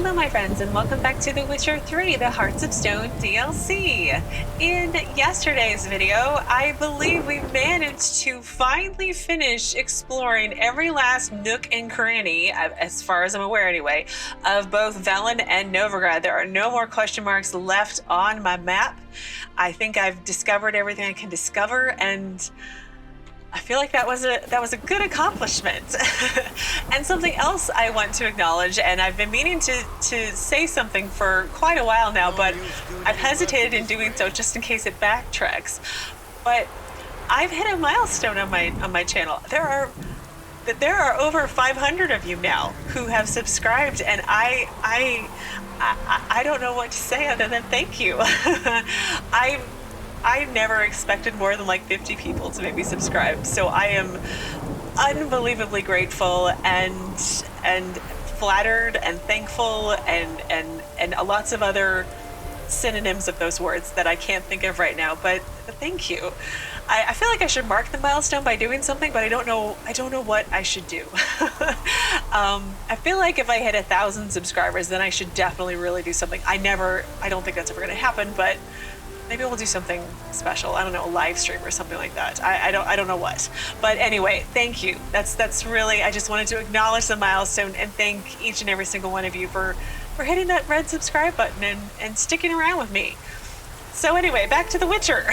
Hello my friends and welcome back to The Witcher 3, The Hearts of Stone DLC. In yesterday's video, I believe we managed to finally finish exploring every last nook and cranny, as far as I'm aware anyway, of both Velen and Novigrad. There are no more question marks left on my map. I think I've discovered everything I can discover, and I feel like that was a good accomplishment. And something else I want to acknowledge, and I've been meaning to say something for quite a while now, but I've hesitated in doing so just in case it backtracks. But I've hit a milestone on my channel. There are over 500 of you now who have subscribed, and I don't know what to say other than thank you. I never expected more than like 50 people to maybe subscribe, so I am unbelievably grateful and flattered and thankful and lots of other synonyms of those words that I can't think of right now. But thank you. I feel like I should mark the milestone by doing something, but I don't know what I should do. I feel like if I hit 1,000 subscribers, then I should definitely really do something. I don't think that's ever going to happen, but maybe we'll do something special. I don't know, a live stream or something like that. I don't know what. But anyway, thank you. That's really, I just wanted to acknowledge the milestone and thank each and every single one of you for hitting that red subscribe button and sticking around with me. So anyway, back to The Witcher.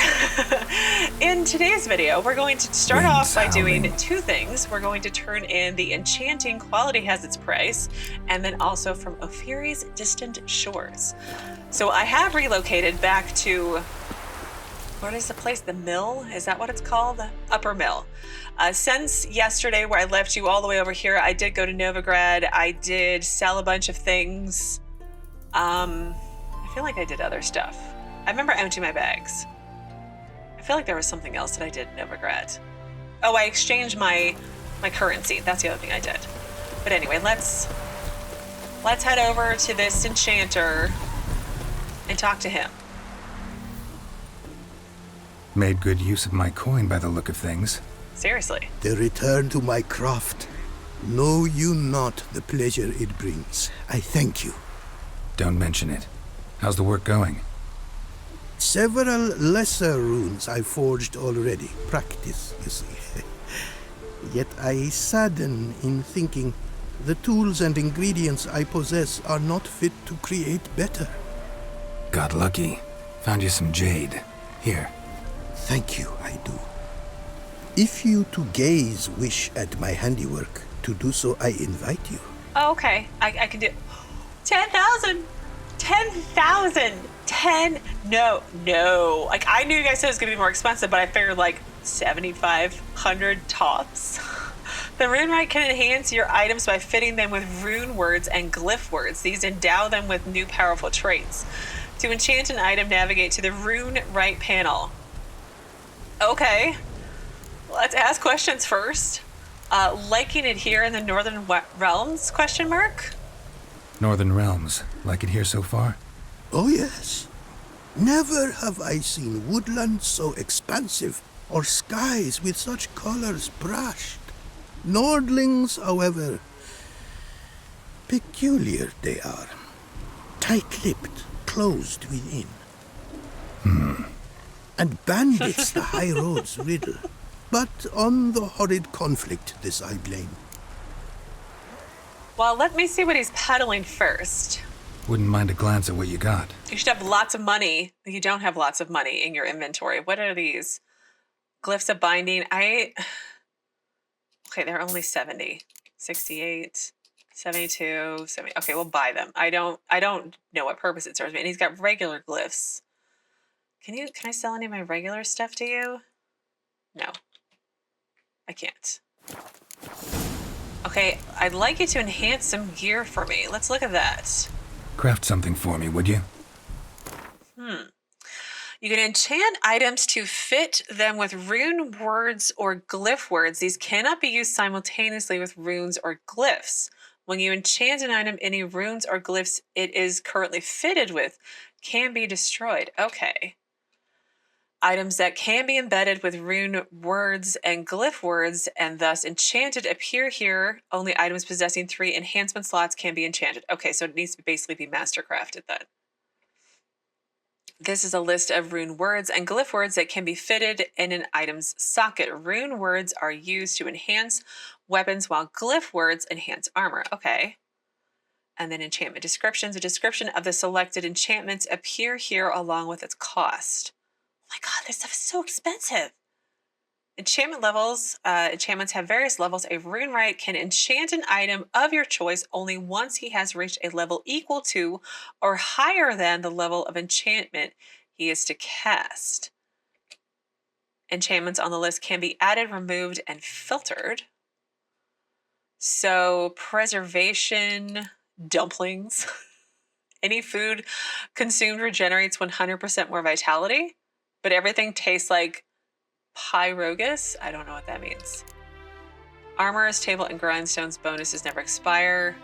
In today's video, we're going to start off by doing two things. We're going to turn in the Enchanting Quality Has Its Price, and then also from Ofieri's Distant Shores. So I have relocated back to, what is the place? The Mill? Is that what it's called? The Upper Mill. Since yesterday where I left you all the way over here, I did go to Novigrad. I did sell a bunch of things. I feel like I did other stuff. I remember emptying my bags. I feel like there was something else that I did in Novigrad. Oh, I exchanged my currency. That's the other thing I did. But anyway, let's head over to this enchanter and talk to him. Made good use of my coin by the look of things. Seriously. The return to my craft. Know you not the pleasure it brings. I thank you. Don't mention it. How's the work going? Several lesser runes I forged already. Practice, you see. Yet I sadden in thinking the tools and ingredients I possess are not fit to create better. Got lucky. Found you some jade. Here. Thank you, I do. If you to gaze wish at my handiwork, to do so I invite you. Oh, okay. I can do 10,000. 10,000. 10. No. Like, I knew you guys said it was going to be more expensive, but I figured like 7,500 tops. The rune right can enhance your items by fitting them with rune words and glyph words. These endow them with new powerful traits. To enchant an item, navigate to the rune right panel. Okay. Let's ask questions first. Liking it here in the Northern Realms? Question mark. Northern Realms. Like it here so far? Oh yes. Never have I seen woodlands so expansive, or skies with such colors brushed. Nordlings, however, peculiar they are. Tight-lipped, closed within. And bandits the high road's riddle. But on the horrid conflict this I blame. Well, let me see what he's peddling first. Wouldn't mind a glance at what you got. You should have lots of money. You don't have lots of money in your inventory. What are these? Glyphs of binding. Okay, they're only 70. 68, 72, 70. Okay, we'll buy them. I don't know what purpose it serves me. And he's got regular glyphs. Can I sell any of my regular stuff to you? No. I can't. Okay, I'd like you to enhance some gear for me. Let's look at that. Craft something for me, would you? You can enchant items to fit them with rune words or glyph words. These cannot be used simultaneously with runes or glyphs. When you enchant an item, any runes or glyphs it is currently fitted with can be destroyed. Okay. Items that can be embedded with rune words and glyph words and thus enchanted appear here. Only items possessing 3 enhancement slots can be enchanted. Okay, so it needs to basically be mastercrafted then. This is a list of rune words and glyph words that can be fitted in an item's socket. Rune words are used to enhance weapons while glyph words enhance armor. Okay. And then enchantment descriptions. A description of the selected enchantments appear here along with its cost. Oh my god, this stuff is so expensive. Enchantment levels. Enchantments have various levels. A rune wright can enchant an item of your choice only once he has reached a level equal to or higher than the level of enchantment he is to cast. Enchantments on the list can be added, removed, and filtered. So, preservation, dumplings. Any food consumed regenerates 100% more vitality, but everything tastes like pyrogus. I don't know what that means. Armor's table and grindstones bonuses never expire.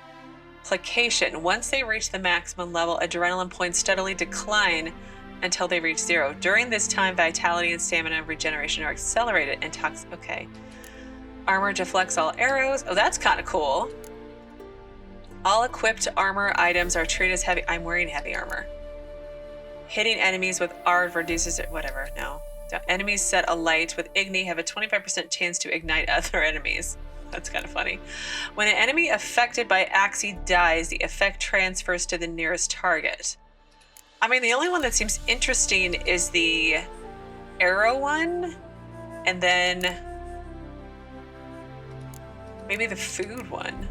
Placation. Once they reach the maximum level, adrenaline points steadily decline until they reach 0. During this time, vitality and stamina regeneration are accelerated and okay. Armor deflects all arrows. Oh, that's kind of cool. All equipped armor items are treated as heavy. I'm wearing heavy armor. Hitting enemies with Ard reduces it. Whatever. No. Enemies set alight with Igni have a 25% chance to ignite other enemies. That's kind of funny. When an enemy affected by Axii dies, the effect transfers to the nearest target. I mean, the only one that seems interesting is the arrow one, and then maybe the food one.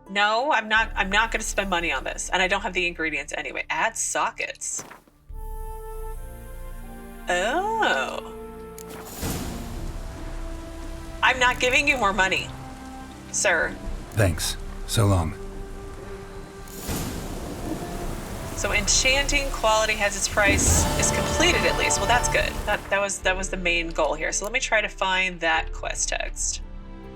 No, I'm not going to spend money on this, and I don't have the ingredients anyway. Add sockets. Oh. I'm not giving you more money, sir. Thanks. So long. So enchanting quality has its price, is completed at least. Well, that's good. That was the main goal here. So let me try to find that quest text.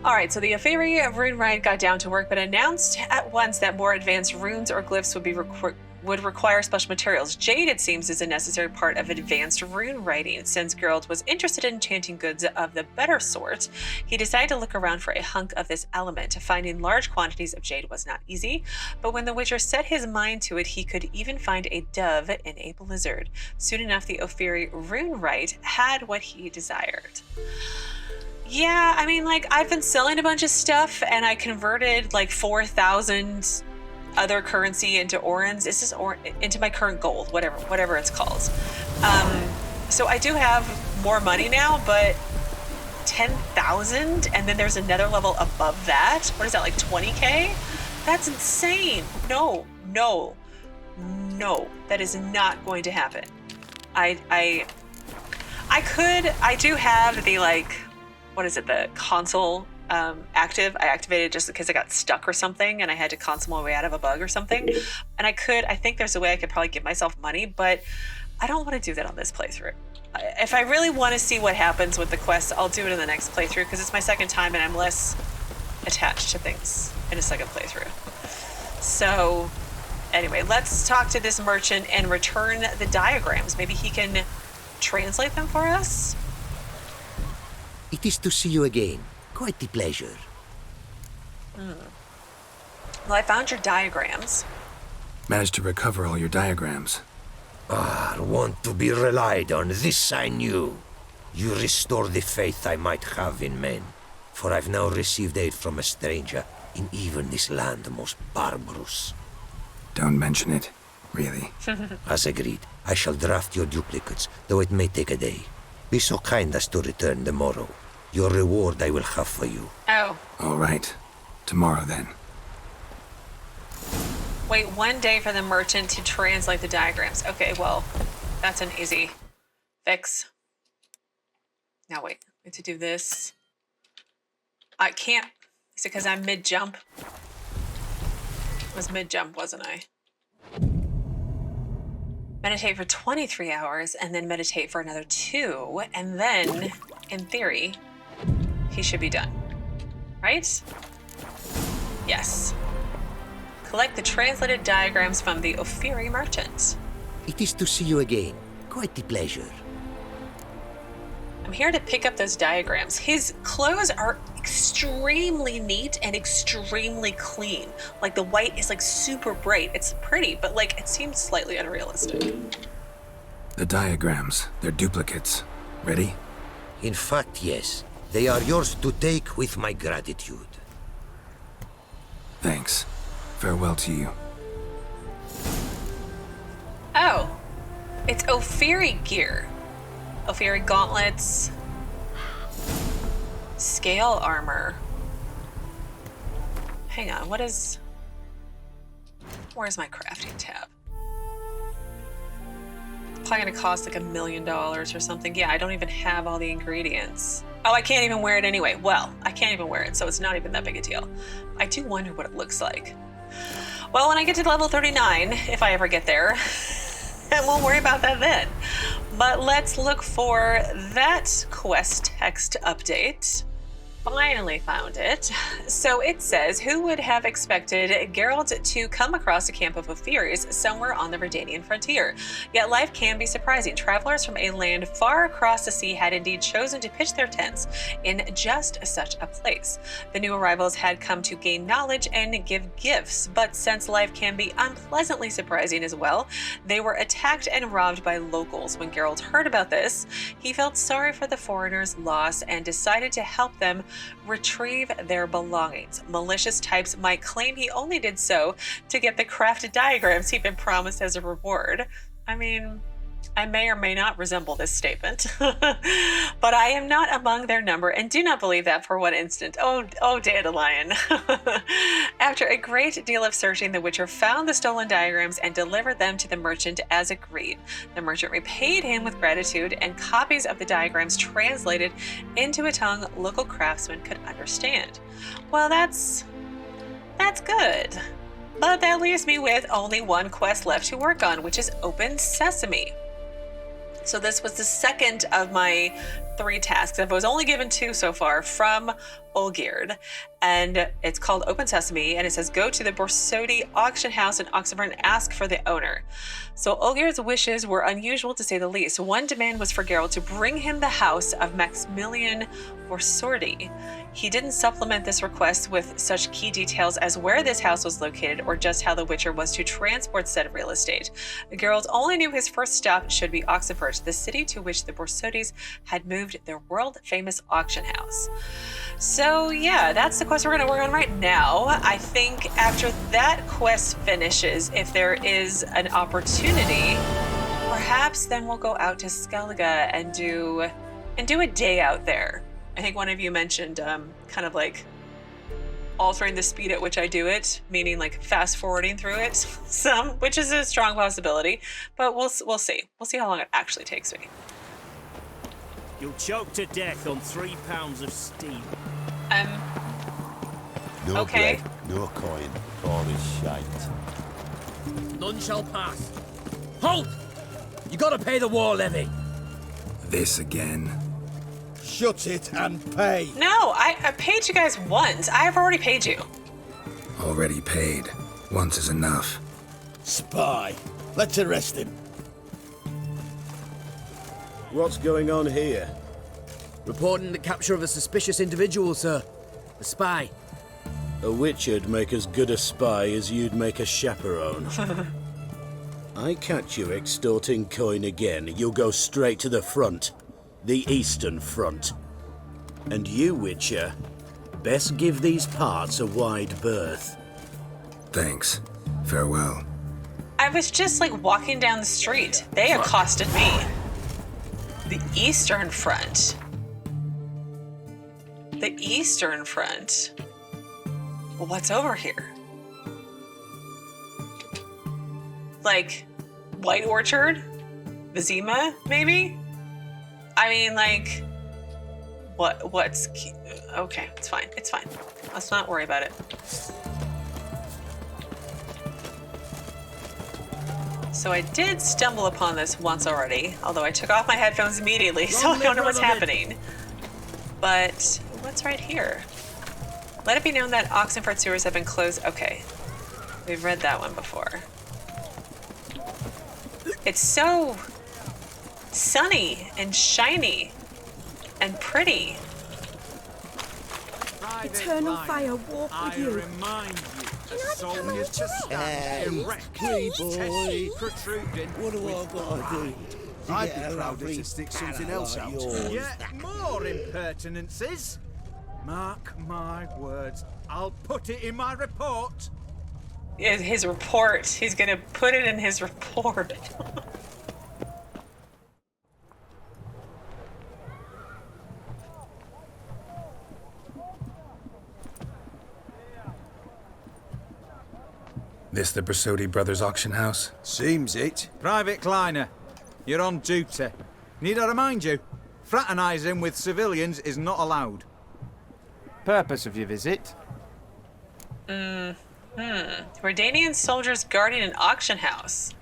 All right, so the Ofieri rune wright got down to work, but announced at once that more advanced runes or glyphs would require special materials. Jade, it seems, is a necessary part of advanced rune writing. Since Geralt was interested in enchanting goods of the better sort, he decided to look around for a hunk of this element. Finding large quantities of jade was not easy, but when the Witcher set his mind to it, he could even find a dove in a blizzard. Soon enough, the Ofieri rune wright had what he desired. Yeah, I mean, like, I've been selling a bunch of stuff, and I converted like 4,000 other currency into orans. This is into my current gold, whatever it's called. So I do have more money now, but 10,000, and then there's another level above that. What is that, like 20k? That's insane. No, that is not going to happen. I do have the, like, what is it, the console active. I activated it just because I got stuck or something and I had to console my way out of a bug or something. And I think there's a way I could probably give myself money, but I don't want to do that on this playthrough. If I really want to see what happens with the quest, I'll do it in the next playthrough because it's my second time and I'm less attached to things in a second playthrough. So anyway, let's talk to this merchant and return the diagrams. Maybe he can translate them for us? It is to see you again. Quite the pleasure. Well, I found your diagrams. Managed to recover all your diagrams. Want to be relied on, this I knew. You restore the faith I might have in men, for I've now received aid from a stranger in even this land most barbarous. Don't mention it, really. As agreed, I shall draft your duplicates, though it may take a day. Be so kind as to return tomorrow. Your reward I will have for you. Oh. All right. Tomorrow, then. Wait 1 day for the merchant to translate the diagrams. Okay, well, that's an easy fix. Now wait, I need to do this. I can't. Is it because I'm mid-jump? I was mid-jump, wasn't I? Meditate for 23 hours and then meditate for another 2. And then, in theory, he should be done. Right? Yes. Collect the translated diagrams from the Ofieri merchant. It is to see you again. Quite the pleasure. I'm here to pick up those diagrams. His clothes are extremely neat and extremely clean. Like the white is like super bright. It's pretty, but like it seems slightly unrealistic. The diagrams, they're duplicates. Ready? In fact, yes. They are yours to take with my gratitude. Thanks. Farewell to you. Oh, it's Ofieri gear. Ofieri gauntlets. Scale armor. Hang on, where's my crafting tab? Probably gonna cost like $1 million or something. Yeah, I don't even have all the ingredients. Oh, I can't even wear it anyway. Well, I can't even wear it, so it's not even that big a deal. I do wonder what it looks like. Well, when I get to level 39, if I ever get there, and we'll worry about that then. But let's look for that quest text update. Finally found it. So it says, who would have expected Geralt to come across a camp of Ofieris somewhere on the Redanian frontier? Yet life can be surprising. Travelers from a land far across the sea had indeed chosen to pitch their tents in just such a place. The new arrivals had come to gain knowledge and give gifts, but since life can be unpleasantly surprising as well, they were attacked and robbed by locals. When Geralt heard about this, he felt sorry for the foreigners' loss and decided to help them retrieve their belongings. Malicious types might claim he only did so to get the crafted diagrams he'd been promised as a reward. I mean, I may or may not resemble this statement, but I am not among their number and do not believe that for one instant. Oh, Dandelion. After a great deal of searching, the Witcher found the stolen diagrams and delivered them to the merchant as agreed. The merchant repaid him with gratitude and copies of the diagrams translated into a tongue local craftsmen could understand. Well, that's good. But that leaves me with only one quest left to work on, which is Open Sesame. So this was the second of my 3 tasks. I was only given 2 so far from Olgierd, and it's called Open Sesame, and it says go to the Borsodi auction house in Oxenford and ask for the owner. So Olgierd's wishes were unusual to say the least. One demand was for Geralt to bring him the house of Maximilian Borsodi. He didn't supplement this request with such key details as where this house was located or just how the Witcher was to transport said real estate. Geralt only knew his first stop should be Oxenford, the city to which the Borsodis had moved their world-famous auction house. So yeah, that's the quest we're going to work on right now. I think after that quest finishes, if there is an opportunity, perhaps then we'll go out to Skellige and do a day out there. I think one of you mentioned kind of like altering the speed at which I do it, meaning like fast forwarding through it some, which is a strong possibility, but we'll see. We'll see how long it actually takes me. You'll choke to death on 3 pounds of steam. No okay. bread, no coin, all is shite. None shall pass. Halt! You gotta pay the war levy. This again. Shut it and pay. No, I paid you guys once. I've already paid you. Already paid. Once is enough. Spy. Let's arrest him. What's going on here? Reporting the capture of a suspicious individual, sir. A spy. A witcher'd make as good a spy as you'd make a chaperone. I catch you extorting coin again, you'll go straight to the front. The Eastern Front. And you, Witcher, best give these parts a wide berth. Thanks. Farewell. I was just like walking down the street. They accosted me. The Eastern Front. The Eastern Front? Well, what's over here? Like, White Orchard? Vizima, maybe? I mean, like, what's... Okay, it's fine. It's fine. Let's not worry about it. So I did stumble upon this once already, although I took off my headphones immediately, so I don't know what's happening. But what's right here? Let it be known that Oxenford sewers have been closed. Okay, we've read that one before. It's so sunny and shiny and pretty. Eternal fire walk with you. Remind you, Can I become a Hey, boy. protruding. What do I gotta do? I'd be proud to stick something else out. Yet more impertinences. Mark my words. I'll put it in my report. His report. He's gonna put it in his report. This the Bersodi Brothers auction house? Seems it. Private Kleiner, you're on duty. Need I remind you? Fraternising with civilians is not allowed. Purpose of your visit? Redanian soldiers guarding an auction house.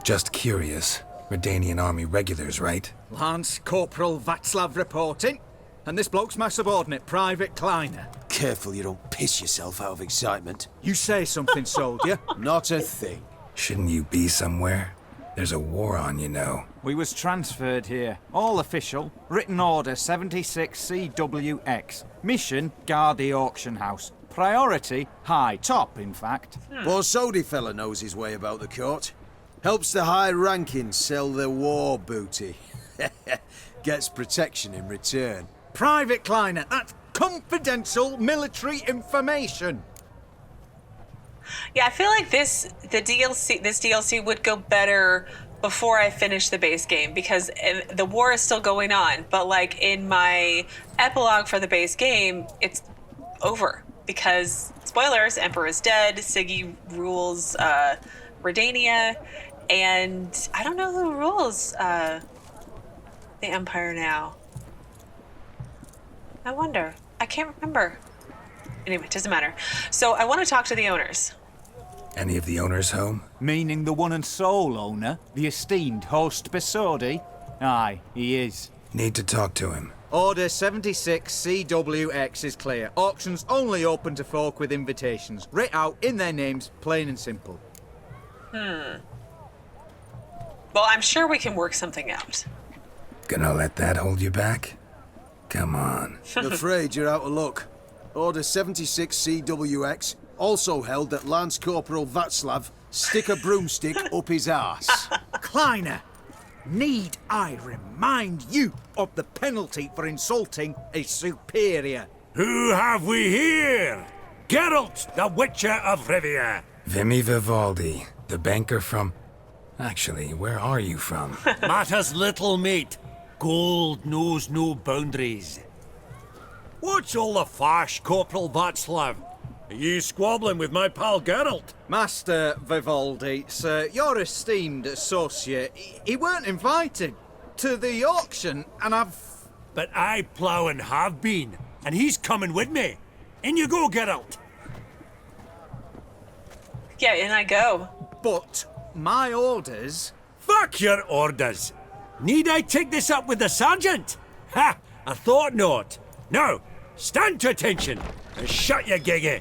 Just curious. Redanian army regulars, right? Lance Corporal Václav reporting. And this bloke's my subordinate, Private Kleiner. Careful you don't piss yourself out of excitement. You say something, soldier. Not a thing. Shouldn't you be somewhere? There's a war on, you know. We was transferred here. All official. Written order 76 CWX. Mission, guard the auction house. Priority, high. Top, in fact. Borsodi fella knows his way about the court. Helps the high rankings sell their war booty. Gets protection in return. Private Kleiner, that's confidential military information. Yeah, I feel like this DLC would go better before I finish the base game because the war is still going on. But like in my epilogue for the base game, it's over because spoilers: Emperor is dead. Siggy rules Redania, and I don't know who rules the Empire now. I wonder. I can't remember. Anyway, it doesn't matter. So I want to talk to the owners. Any of the owners home? Meaning the one and sole owner, the esteemed host Bersodi? Aye, he is. Need to talk to him. Order 76 CWX is clear. Auctions only open to folk with invitations. Writ out in their names, plain and simple. Well, I'm sure we can work something out. Gonna let that hold you back? Come on. Afraid you're out of luck. Order 76 CWX also held that Lance Corporal Václav stick a broomstick up his arse. Kleiner, need I remind you of the penalty for insulting a superior? Who have we here? Geralt, the Witcher of Rivia. Vimy Vivaldi, the banker from... Actually, where are you from? Matters little, mate. Gold knows no boundaries. What's all the fash, Corporal Václav? Are you squabbling with my pal Geralt? Master Vivaldi, sir, your esteemed associate, he weren't invited to the auction, and But I plough and have been, and he's coming with me. In you go, Geralt. Yeah, in I go. But my orders... Fuck your orders. Need I take this up with the sergeant? Ha! I thought not. Now, stand to attention and shut your giggy.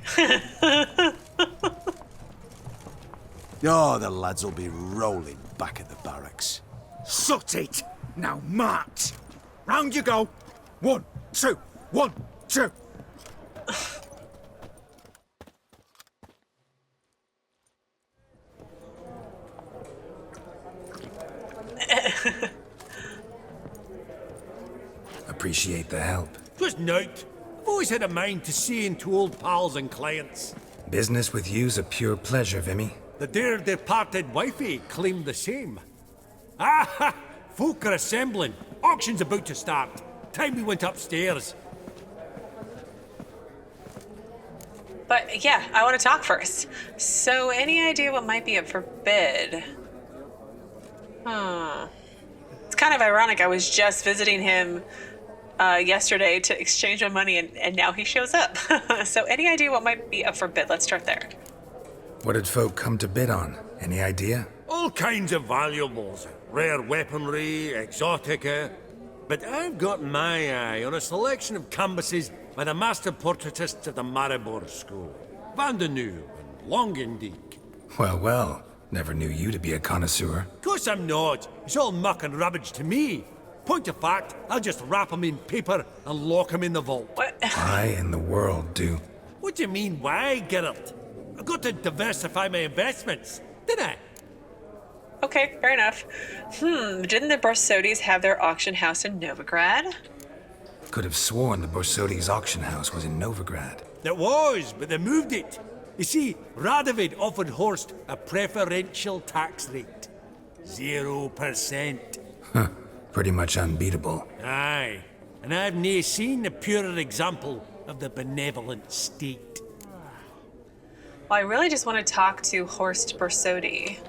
Oh, the lads will be rolling back at the barracks. Sut it! Now march! Round you go! 1, 2, 1, 2! Appreciate the help. 'Twas nowt. I've always had a mind to see into old pals and clients. Business with you's a pure pleasure, Vimy. The dear departed wifey claimed the same. Ah ha! Folk are assembling. Auction's about to start. Time we went upstairs. But yeah, I want to talk first. So, any idea what might be up for bid? It's kind of ironic. I was just visiting him yesterday to exchange my money, and now he shows up. So, any idea what might be up for bid? Let's start there. What did folk come to bid on? Any idea? All kinds of valuables. Rare weaponry, exotica. But I've got my eye on a selection of canvases by the master portraitists of the Maribor School. Van de Nieuw and Longendijk. Well, Never knew you to be a connoisseur. Course I'm not. It's all muck and rubbish to me. Point of fact, I'll just wrap 'em in paper and lock 'em in the vault. What? Why in the world do... What do you mean, why, Geralt? I've got to diversify my investments, didn't I? Okay, fair enough. Didn't the Borsodis have their auction house in Novigrad? Could have sworn the Borsodi's auction house was in Novigrad. It was, but they moved it. You see, Radovid offered Horst a preferential tax rate. 0%. Huh. Pretty much unbeatable. Aye. And I've nae seen a purer example of the benevolent state. Well, I really just want to talk to Horst Borsodi.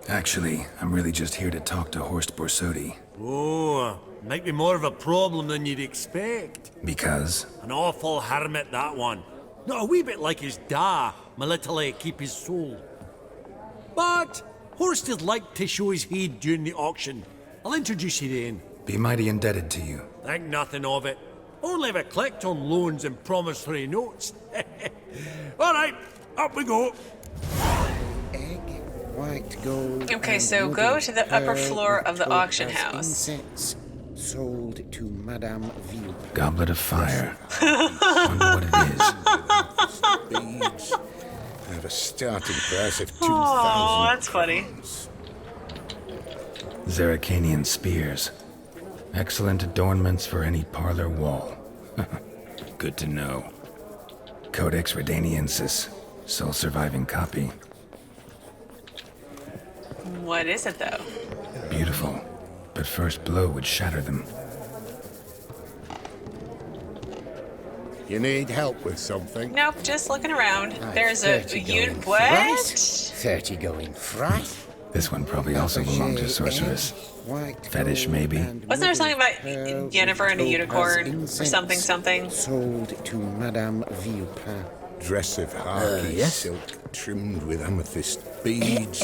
Actually, I'm really just here to talk to Horst Borsodi. Oh, might be more of a problem than you'd expect. Because? An awful hermit, that one. Not a wee bit like his da, military keep his soul. But Horst is like to show his head during the auction. I'll introduce you then. Be mighty indebted to you. Think nothing of it. Only if I collect on loans and promissory notes. All right, up we go. Egg, white gold. Okay, so go to the upper floor of the auction house. Incense sold to Madame Ville. Goblet of fire. Wonder what it is. Beads have a starting price of 2,000. Oh, that's funny. Zeracanian spears. Excellent adornments for any parlor wall. Good to know. Codex Redaniensis. Sole surviving copy. What is it, though? Beautiful. But first blow would shatter them. You need help with something? Nope, just looking around. Aye, There's a 30 unit. going What? fries, 30 going fries. This one probably also belonged to sorceress. Fetish, maybe? Wasn't there something about Jennifer and a unicorn or something? Sold to Madame Villepin. Dress of harky yes. silk trimmed with amethyst beads.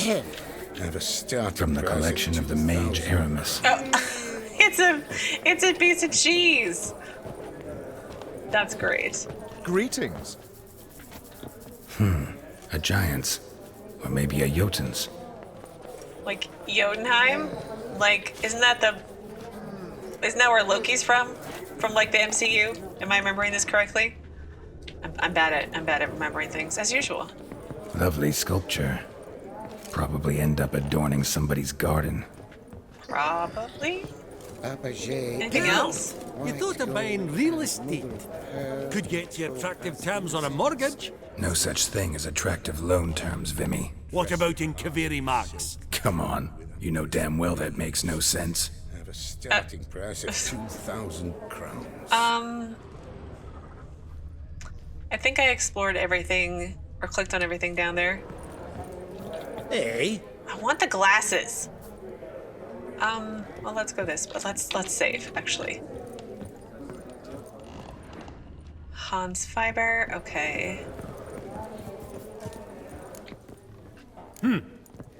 Have a starting From the price collection of the mage 2,000. Aramis. Oh, it's a piece of cheese. That's great. Greetings. A giant's. Or maybe a Jotun's. Like Jotunheim? Like, isn't that where Loki's from? From like the MCU? Am I remembering this correctly? I'm bad at remembering things as usual. Lovely sculpture. Probably end up adorning somebody's garden. Probably. Anything Girl, else? you thought of buying real estate. Could get you attractive terms on a mortgage. No such thing as attractive loan terms, Vimy. What about in Kaveri Marks? Come on. You know damn well that makes no sense. Have a starting price of 2,000 crowns. I think I explored everything or clicked on everything down there. Hey? I want the glasses. Well, let's go this, but let's save, actually. Hans Fiber, okay.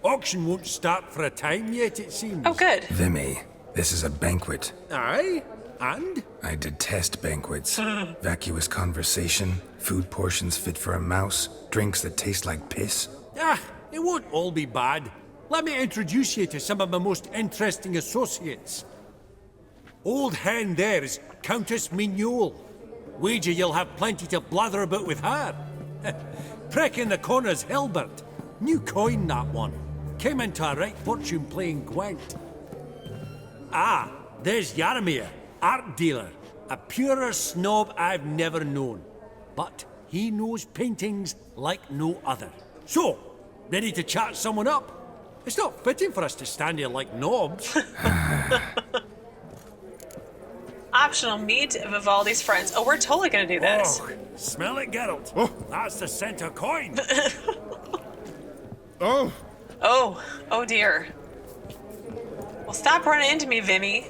Auction won't start for a time yet, it seems. Oh, good. Vimy, this is a banquet. Aye? And? I detest banquets. Vacuous conversation, food portions fit for a mouse, drinks that taste like piss. Ah, it won't all be bad. Let me introduce you to some of my most interesting associates. Old hen there is Countess Mignole. Wager you'll have plenty to blather about with her. Prick in the corner's Hilbert. New coin, that one. Came into a right fortune playing Gwent. Ah, there's Jaromir, art dealer. A purer snob I've never known. But he knows paintings like no other. So, ready to chat someone up? It's not fitting for us to stand here like knobs. Optional meet Vivaldi's friends. Oh, we're totally gonna do this. Oh, smell it, Geralt. That's the center coin. Oh! Oh dear. Well, stop running into me, Vimy.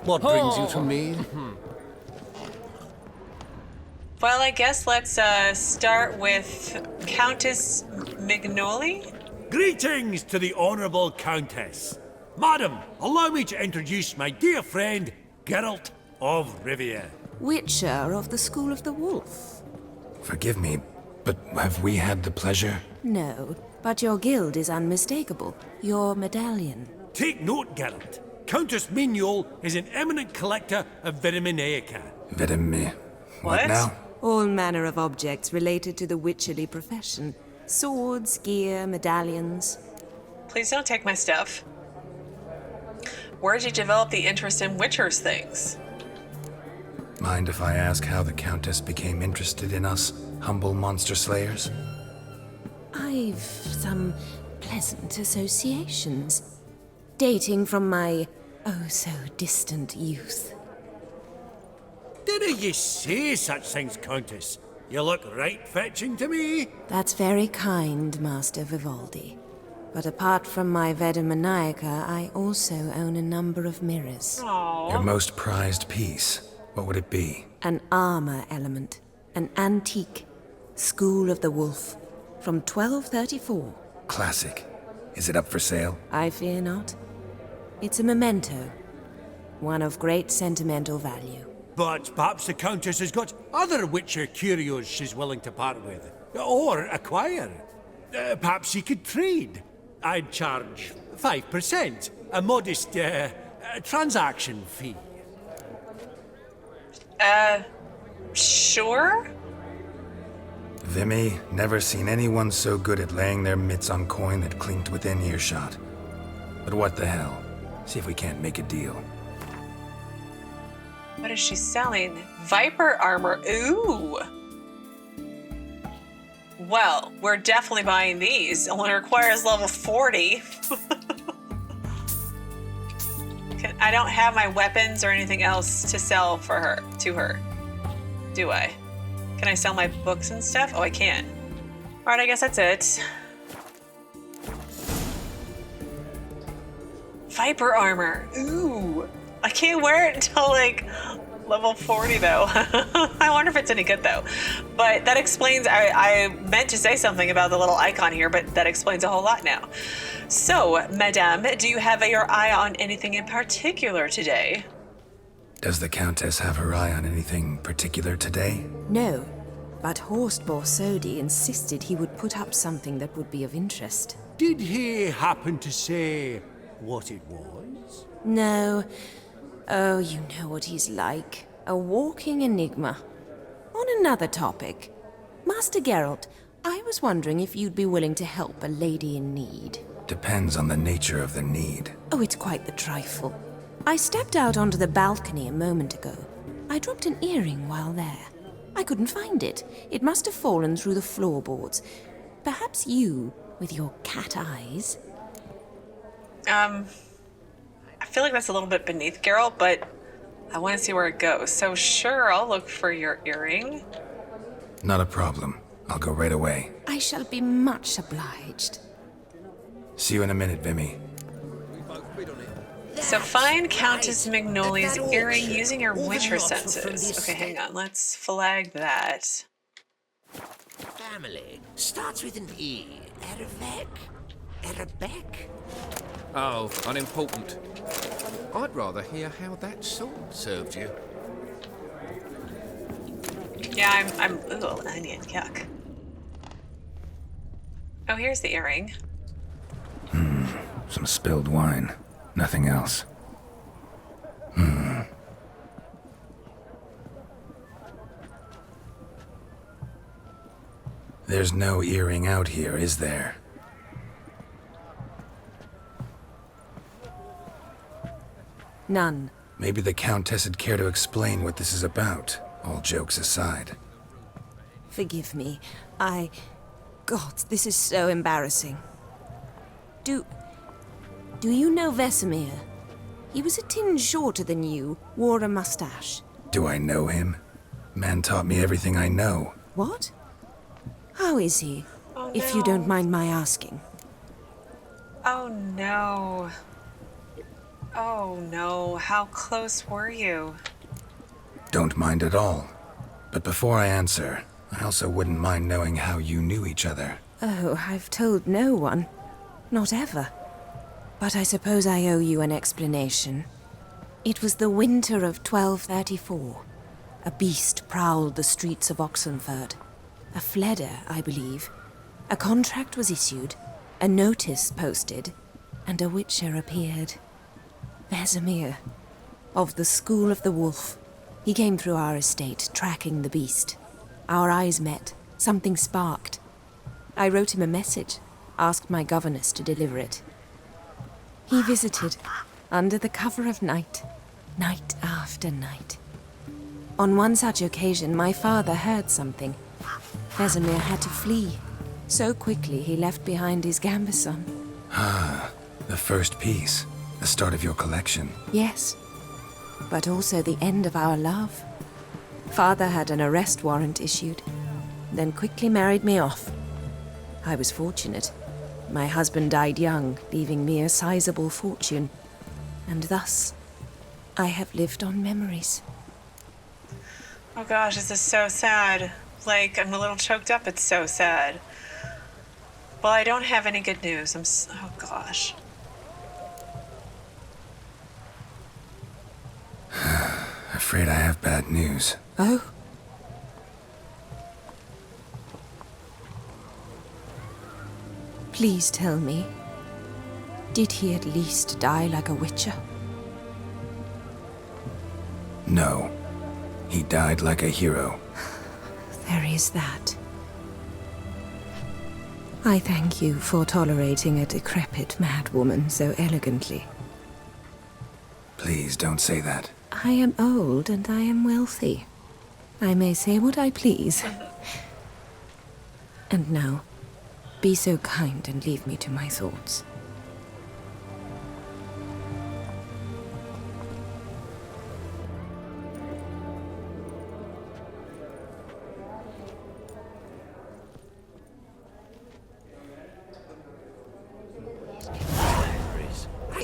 What brings you to me? Well, I guess let's start with Countess Mignole. Greetings to the Honourable Countess. Madam, allow me to introduce my dear friend, Geralt of Rivia. Witcher of the School of the Wolf. Forgive me, but have we had the pleasure? No, But your guild is unmistakable. Your medallion. Take note, Geralt. Countess Mignoul is an eminent collector of Vitaminaica. What now? All manner of objects related to the witcherly profession. Swords, gear, medallions. Please don't take my stuff. Where'd you develop the interest in witchers things? Mind if I ask how the Countess became interested in us, humble monster slayers? I've some pleasant associations, dating from my oh-so-distant youth. Didn't you say such things, Countess? You look right fetching to me. That's very kind, Master Vivaldi. But apart from my Vitaminaica, I also own a number of mirrors. Your most prized piece, what would it be? An armor element, an antique, School of the Wolf, from 1234. Classic. Is it up for sale? I fear not. It's a memento, one of great sentimental value. But perhaps the Countess has got other Witcher curios she's willing to part with. Or acquire. Perhaps she could trade. I'd charge 5%, a modest transaction fee. Sure? Vimy, never seen anyone so good at laying their mitts on coin that clinked within earshot. But what the hell? See if we can't make a deal. What is she selling? Viper armor. Ooh. Well, we're definitely buying these. Only requires level 40. I don't have my weapons or anything else to sell for her, do I? Can I sell my books and stuff? Oh, I can. All right, I guess that's it. Viper armor. Ooh. I can't wear it until like level 40 though. I wonder if it's any good though. But that explains, I meant to say something about the little icon here, but that explains a whole lot now. So, Madame, do you have your eye on anything in particular today? Does the Countess have her eye on anything particular today? No, but Horst Borsodi insisted he would put up something that would be of interest. Did he happen to say what it was? No. Oh, you know what he's like. A walking enigma. On another topic, Master Geralt, I was wondering if you'd be willing to help a lady in need. Depends on the nature of the need. Oh, it's quite the trifle. I stepped out onto the balcony a moment ago. I dropped an earring while there. I couldn't find it. It must have fallen through the floorboards. Perhaps you, with your cat eyes... I feel like that's a little bit beneath Geralt, but I want to see where it goes. So sure, I'll look for your earring. Not a problem. I'll go right away. I shall be much obliged. See you in a minute, Vimy. So find Countess Mignoli's earring using your witcher senses. Okay, hang on. Let's flag that. Family starts with an E. Arabec? Oh, unimportant. I'd rather hear how that sword served you. Yeah, I'm ooh, onion, yuck. Oh, here's the earring. Some spilled wine. Nothing else. There's no earring out here, is there? None. Maybe the Countess would care to explain what this is about, all jokes aside. Forgive me. God, this is so embarrassing. Do you know Vesemir? He was a tinge shorter than you, wore a mustache. Do I know him? Man taught me everything I know. What? How is he? Oh, if you don't mind my asking. Oh no. Oh no, how close were you? Don't mind at all. But before I answer, I also wouldn't mind knowing how you knew each other. Oh, I've told no one. Not ever. But I suppose I owe you an explanation. It was the winter of 1234. A beast prowled the streets of Oxenford. A fledder, I believe. A contract was issued. A notice posted, and a witcher appeared. Vesemir, of the School of the Wolf. He came through our estate, tracking the beast. Our eyes met. Something sparked. I wrote him a message, asked my governess to deliver it. He visited, under the cover of night, night after night. On one such occasion, my father heard something. Vesemir had to flee. So quickly he left behind his gambeson. Ah, the first piece. The start of your collection. Yes, but also the end of our love. Father had an arrest warrant issued, then quickly married me off. I was fortunate. My husband died young, leaving me a sizable fortune. And thus, I have lived on memories. Oh gosh, this is so sad. Like, I'm a little choked up. It's so sad. Well, I don't have any good news. Oh gosh. Afraid I have bad news. Oh? Please tell me, did he at least die like a witcher? No. He died like a hero. There is that. I thank you for tolerating a decrepit madwoman so elegantly. Please don't say that. I am old and I am wealthy. I may say what I please. And now, be so kind and leave me to my thoughts.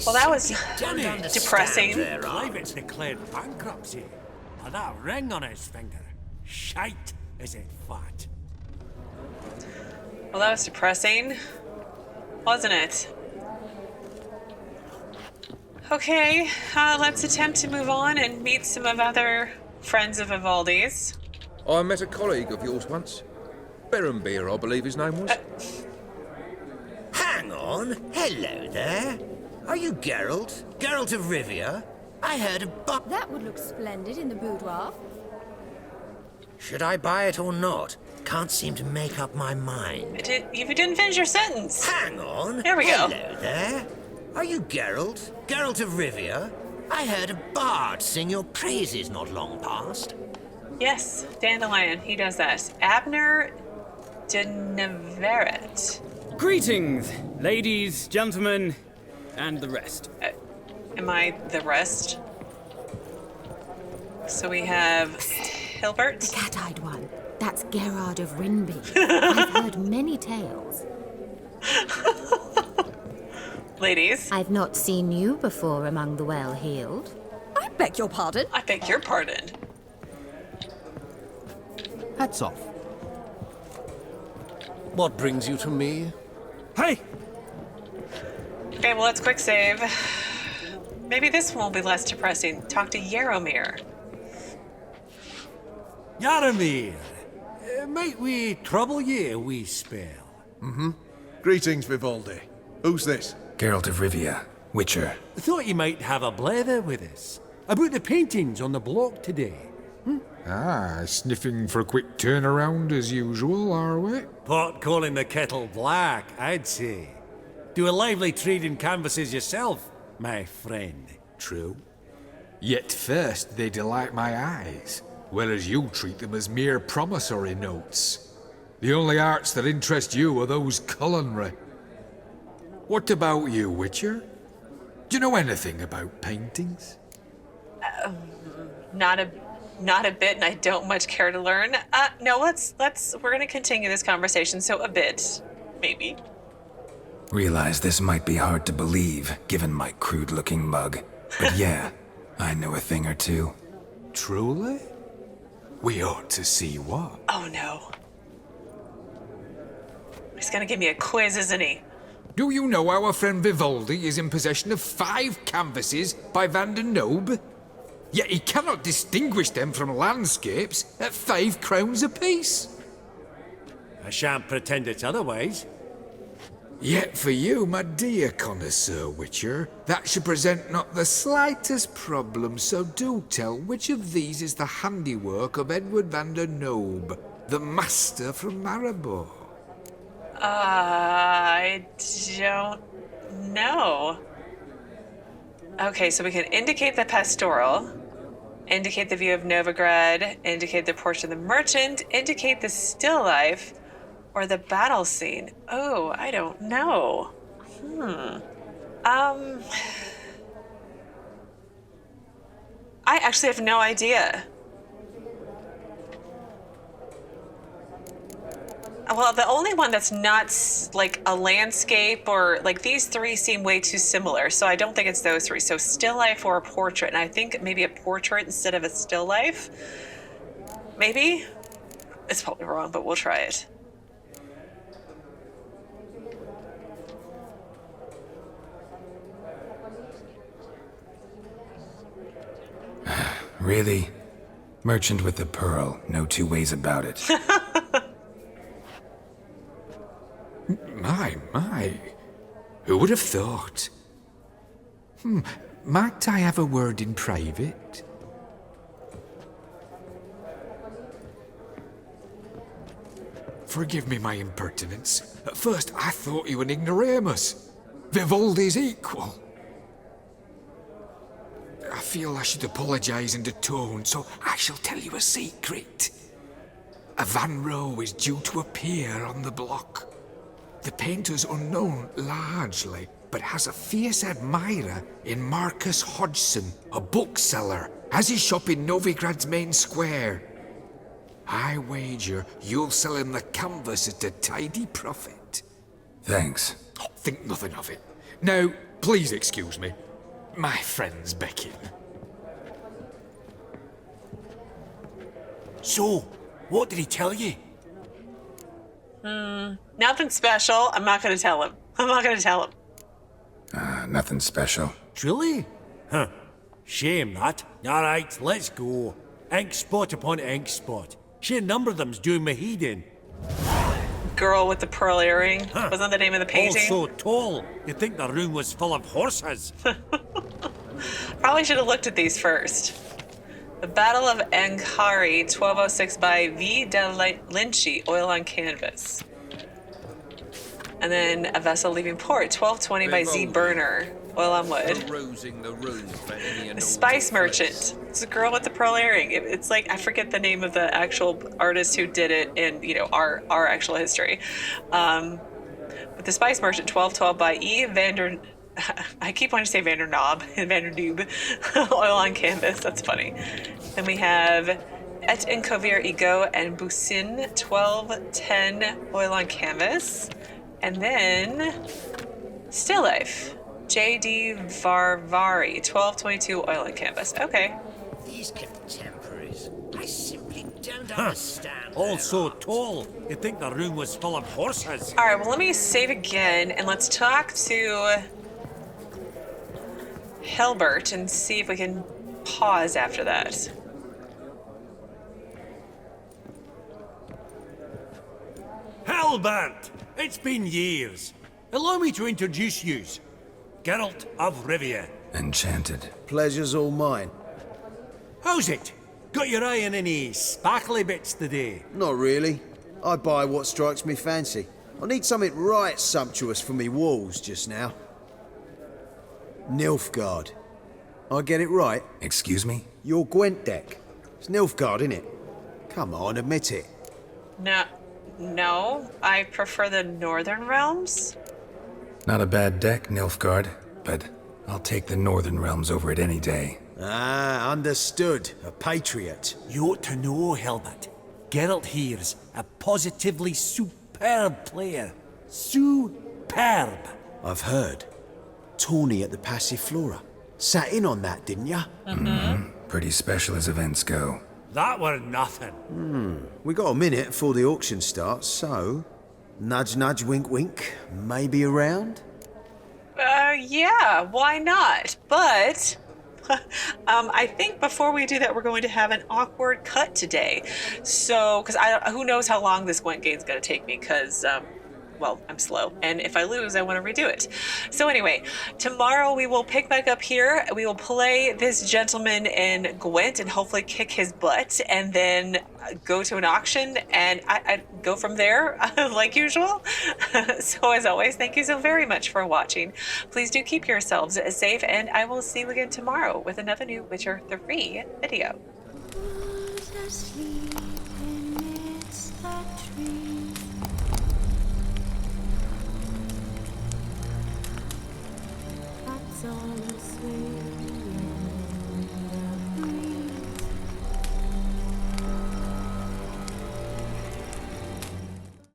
Well, that was depressing. Glyph's declared bankruptcy. And that ring on his finger. Shite, is it fat? Well, that was depressing, wasn't it? Okay, let's attempt to move on and meet some of other friends of Vivaldi's. I met a colleague of yours once. Berenbeer, I believe his name was. Hang on. Hello there. Are you Geralt? Geralt of Rivia? I heard about... That would look splendid in the boudoir. Should I buy it or not? Can't seem to make up my mind. You didn't finish your sentence. Hang on. There we go. Hello there. Are you Geralt? Geralt of Rivia? I heard a bard sing your praises not long past. Yes, Dandelion, he does that. Abner de Neveret. Greetings, ladies, gentlemen, and the rest. Am I the rest? So we have Hilbert. The cat-eyed one. That's Gerard of Rinby. I've heard many tales. Ladies. I've not seen you before among the well-heeled. I beg your pardon? I beg your pardon. Hats off. What brings you to me? Hey! Okay, well, let's quick save. Maybe this one will be less depressing. Talk to Yaromir. Yaromir, might we trouble ye a wee spell? Mm-hmm. Greetings, Vivaldi. Who's this? Geralt of Rivia, Witcher. Thought you might have a blather with us. About the paintings on the block today. Ah, sniffing for a quick turnaround as usual, are we? Pot calling the kettle black, I'd say. Do a lively trade in canvases yourself, my friend. True? Yet first they delight my eyes, whereas you treat them as mere promissory notes. The only arts that interest you are those culinary. What about you, Witcher? Do you know anything about paintings? Not a bit, and I don't much care to learn. No, we're gonna continue this conversation, so a bit, maybe. Realize this might be hard to believe, given my crude-looking mug. But yeah, I know a thing or two. Truly? We ought to see what. Oh no. He's gonna give me a quiz, isn't he? Do you know our friend Vivaldi is in possession of 5 canvases by Van der Nobe? Yet he cannot distinguish them from landscapes at 5 crowns apiece. I shan't pretend it's otherwise. Yet for you, my dear connoisseur Witcher, that should present not the slightest problem, so do tell which of these is the handiwork of Edward van der Noob, the master from Maribor. I don't know. Okay, so we can indicate the pastoral, indicate the view of Novigrad, indicate the portrait of the merchant, indicate the still life, or the battle scene. Oh, I don't know. I actually have no idea. Well, the only one that's not like a landscape or like these three seem way too similar, so I don't think it's those three. So still life or a portrait, and I think maybe a portrait instead of a still life. Maybe? It's probably wrong, but we'll try it. Really? Merchant with the pearl, no two ways about it. My. Who would have thought? Might I have a word in private? Forgive me my impertinence. At first I thought you an ignoramus. Vivaldi's equal. I feel I should apologise and atone, so I shall tell you a secret. A Van Row is due to appear on the block. The painter's unknown, largely, but has a fierce admirer in Marcus Hodgson, a bookseller, has his shop in Novigrad's main square. I wager you'll sell him the canvas at a tidy profit. Thanks. Oh, think nothing of it. Now, please excuse me. My friends beckon. So, what did he tell you? Nothing special. I'm not going to tell him. Nothing special. Truly? Huh. Shame that. Alright, let's go. Ink spot upon ink spot. Sheer number of them's doing me heed in. Girl with the pearl earring. Huh. Wasn't that the name of the painting? All so tall. You'd think the room was full of horses. Probably should have looked at these first. The Battle of Anghari, 1206 by V. de Linci, oil on canvas. And then A Vessel Leaving Port, 1220 by Z. Burner, oil on wood. The Spice Merchant. It's a girl with the pearl earring. It's like, I forget the name of the actual artist who did it in, our actual history. But The Spice Merchant, 1212 by E. I keep wanting to say Vander Noob, oil on canvas. That's funny. Then we have Et Incovir Ego and Busin, 1210, oil on canvas. And then Still Life, J.D. Varvari, 1222, oil on canvas. Okay. These contemporaries, I simply don't understand. All so tall, you'd think the room was full of horses. All right, well, let me save again, and let's talk to Hilbert and see if we can pause after that. Hilbert! It's been years. Allow me to introduce yous. Geralt of Rivia. Enchanted. Pleasure's all mine. How's it? Got your eye on any sparkly bits today? Not really. I buy what strikes me fancy. I need something right sumptuous for me walls just now. Nilfgaard. I get it right? Excuse me? Your Gwent deck. It's Nilfgaard, innit? Come on, admit it. No, I prefer the Northern Realms. Not a bad deck, Nilfgaard, but I'll take the Northern Realms over it any day. Ah, understood. A patriot. You ought to know, Hilbert. Geralt here's a positively superb player. Superb. I've heard. Tawny at the Passiflora. Sat in on that, didn't ya? Pretty special as events go. That were nothing. We got a minute before the auction starts, so... Nudge, nudge, wink, wink. Maybe around? Yeah, why not? But... I think before we do that, we're going to have an awkward cut today. So, because who knows how long this Gwent game's going to take me, because well, I'm slow, and if I lose, I want to redo it. So anyway, tomorrow we will pick back up here. We will play this gentleman in Gwent and hopefully kick his butt, and then go to an auction, and I go from there, like usual. So as always, thank you so very much for watching. Please do keep yourselves safe, and I will see you again tomorrow with another new Witcher 3 video. Who's asleep amidst that tree?